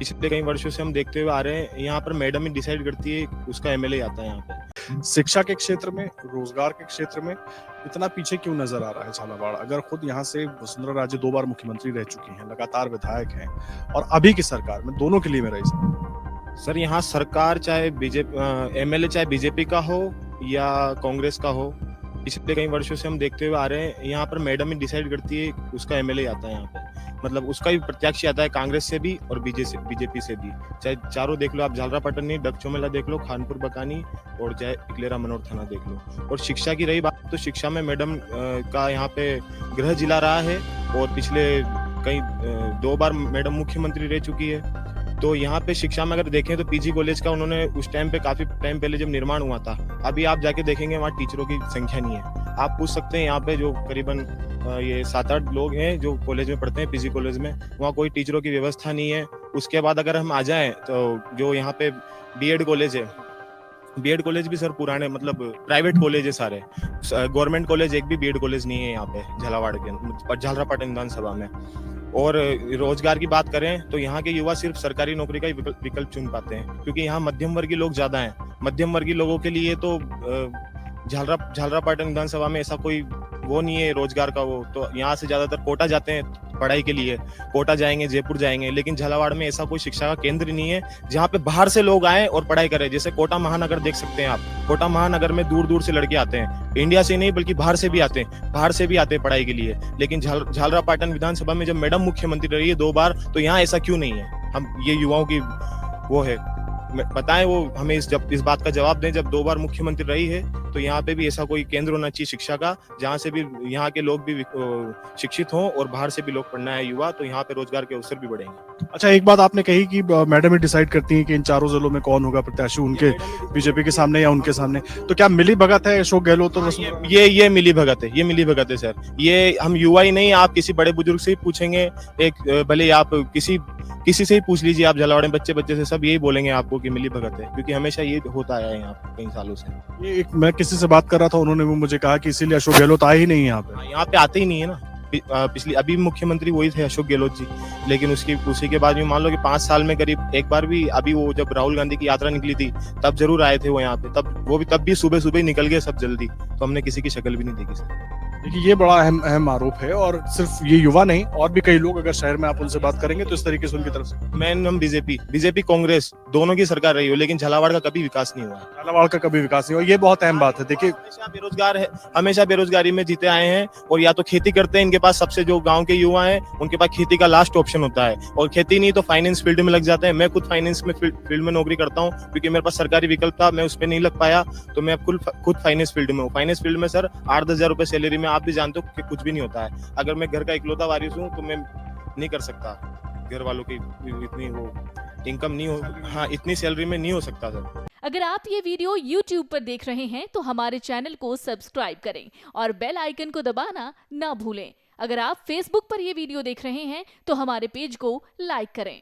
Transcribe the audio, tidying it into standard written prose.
पिछले कई वर्षों से हम देखते हुए आ रहे हैं, यहाँ पर मैडम ही डिसाइड करती है उसका एमएलए आता है यहाँ पे। शिक्षा के क्षेत्र में, रोजगार के क्षेत्र में इतना पीछे क्यों नजर आ रहा है झालावाड़? अगर खुद यहाँ से वसुंधरा राजे 2 बार मुख्यमंत्री रह चुकी हैं, लगातार विधायक हैं और अभी की सरकार में दोनों के लिए मेरा सर यहाँ सरकार चाहे बीजेपी एमएलए चाहे बीजेपी का हो या कांग्रेस का हो, पिछले कई वर्षों से हम देखते हुए आ रहे हैं, यहाँ पर मैडम ही डिसाइड करती है उसका एमएलए आता है यहाँ पे। मतलब उसका भी प्रत्याशी आता है कांग्रेस से भी और बीजेपी से भी। चाहे चारों देख लो आप, झालरापाटन, डग चौमेला देख लो, खानपुर बकानी और चाहे इकलेरा मनोर थाना देख लो। और शिक्षा की रही बात तो शिक्षा में मैडम का यहाँ पे गृह जिला रहा है और पिछले कई 2 बार मैडम मुख्यमंत्री रह चुकी है। तो यहाँ पे शिक्षा में अगर देखें तो पीजी कॉलेज का उन्होंने उस टाइम पे काफी टाइम पहले जब निर्माण हुआ था, अभी आप जाके देखेंगे वहाँ टीचरों की संख्या नहीं है। आप पूछ सकते हैं यहाँ पे जो करीबन ये 7-8 लोग हैं जो कॉलेज में पढ़ते हैं, पीजी कॉलेज में, वहाँ कोई टीचरों की व्यवस्था नहीं है। उसके बाद अगर हम आ जाएं तो जो यहाँ पे बीएड कॉलेज है, बीएड कॉलेज भी सर पुराने मतलब प्राइवेट कॉलेज है सारे, गवर्नमेंट कॉलेज एक भी बीएड कॉलेज नहीं है यहाँ पे झालावाड़ के झालरापाटन विधानसभा में। और रोजगार की बात करें तो यहाँ के युवा सिर्फ सरकारी नौकरी का ही विकल्प चुन पाते हैं, क्योंकि यहाँ मध्यम वर्गीय लोग ज्यादा हैं। मध्यम वर्गीय लोगों के लिए तो झालरापाटन विधानसभा में ऐसा कोई वो नहीं है रोजगार का। वो तो यहाँ से ज्यादातर कोटा जाते हैं पढ़ाई के लिए, कोटा जाएंगे, जयपुर जाएंगे, लेकिन झालावाड़ में ऐसा कोई शिक्षा का केंद्र नहीं है जहाँ पे बाहर से लोग आए और पढ़ाई करें। जैसे कोटा महानगर देख सकते हैं आप, कोटा महानगर में दूर दूर से लड़के आते हैं, इंडिया से नहीं बल्कि बाहर से भी आते हैं, पढ़ाई के लिए। लेकिन झालरापाटन विधानसभा में जब मैडम मुख्यमंत्री रही है 2 बार, तो यहाँ ऐसा क्यों नहीं है? हम ये युवाओं की वो है, बताएं वो हमें इस बात का जवाब दें। जब 2 बार मुख्यमंत्री रही है तो यहाँ पे भी ऐसा कोई केंद्र होना चाहिए शिक्षा का, जहाँ से भी यहाँ के लोग भी शिक्षित हों और बाहर से भी लोग पढ़ना है युवा, तो यहाँ पे रोजगार के अवसर भी बढ़ेंगे। अच्छा, एक बात आपने कही कि मैडम ही डिसाइड करती हैं कि इन चारों जिलों में कौन होगा प्रत्याशी, उनके बीजेपी के सामने या उनके सामने, तो क्या मिली भगत है अशोक गहलोत और ये मिली भगत है, ये मिली भगत है सर। ये हम युवा ही नहीं, आप किसी बड़े बुजुर्ग से ही पूछेंगे, एक भले आप किसी से ही पूछ लीजिए, आप झालावाड़ में बच्चे से सब यही बोलेंगे आपको कि मिली भगत है, क्योंकि हमेशा ये होता आया है यहाँ पे कई सालों से। ये मैं किसी से बात कर रहा था, उन्होंने भी मुझे कहा कि इसीलिए अशोक गहलोत आए ही नहीं यहाँ पे आते ही नहीं है ना। पिछली अभी मुख्यमंत्री वही थे अशोक गहलोत जी, लेकिन उसी के बाद भी मान लो कि 5 साल में करीब एक बार भी, अभी वो जब राहुल गांधी की यात्रा निकली थी तब जरूर आए थे वो यहाँ पे, तब भी सुबह सुबह निकल गए सब जल्दी, तो हमने किसी की शक्ल भी नहीं देखी सर। देखिए, ये बड़ा अहम आरोप है, और सिर्फ ये युवा नहीं और भी कई लोग, अगर शहर में आप उनसे बात करेंगे तो इस तरीके से उनकी तरफ से हम बीजेपी कांग्रेस दोनों की सरकार रही हो, लेकिन झालावाड़ का कभी विकास नहीं हुआ। झालावाड़ का कभी विकास नहीं हुआ, ये बहुत अहम बात है। देखिए, हमेशा बेरोजगारी में जीते आए हैं, और या तो खेती करते हैं, इनके पास सबसे जो गाँव के युवा है उनके पास खेती का लास्ट ऑप्शन होता है, और खेती नहीं तो फाइनेंस फील्ड में लग जाते हैं। मैं खुद फाइनेंस में फील्ड में नौकरी करता हूँ, क्योंकि मेरे पास सरकारी विकल्प था, मैं उस पर नहीं लग पाया, तो मैं खुद फाइनेंस फील्ड में हूँ। फाइनेंस फील्ड में सर 8-10 हजार रुपए सैलरी में आप भी जानते हो कुछ भी नहीं होता है। अगर मैं घर का इकलौता वारिस हूँ तो मैं नहीं कर सकता, घर वालों की इतनी वो इनकम नहीं हो, हाँ इतनी सैलरी में नहीं हो सकता सर। अगर आप ये वीडियो YouTube पर देख रहे हैं तो हमारे चैनल को सब्सक्राइब करें और बेल आइकन को दबाना ना भूलें। अगर आप Facebook पर ये वीडियो देख रहे हैं तो हमारे पेज को लाइक करें।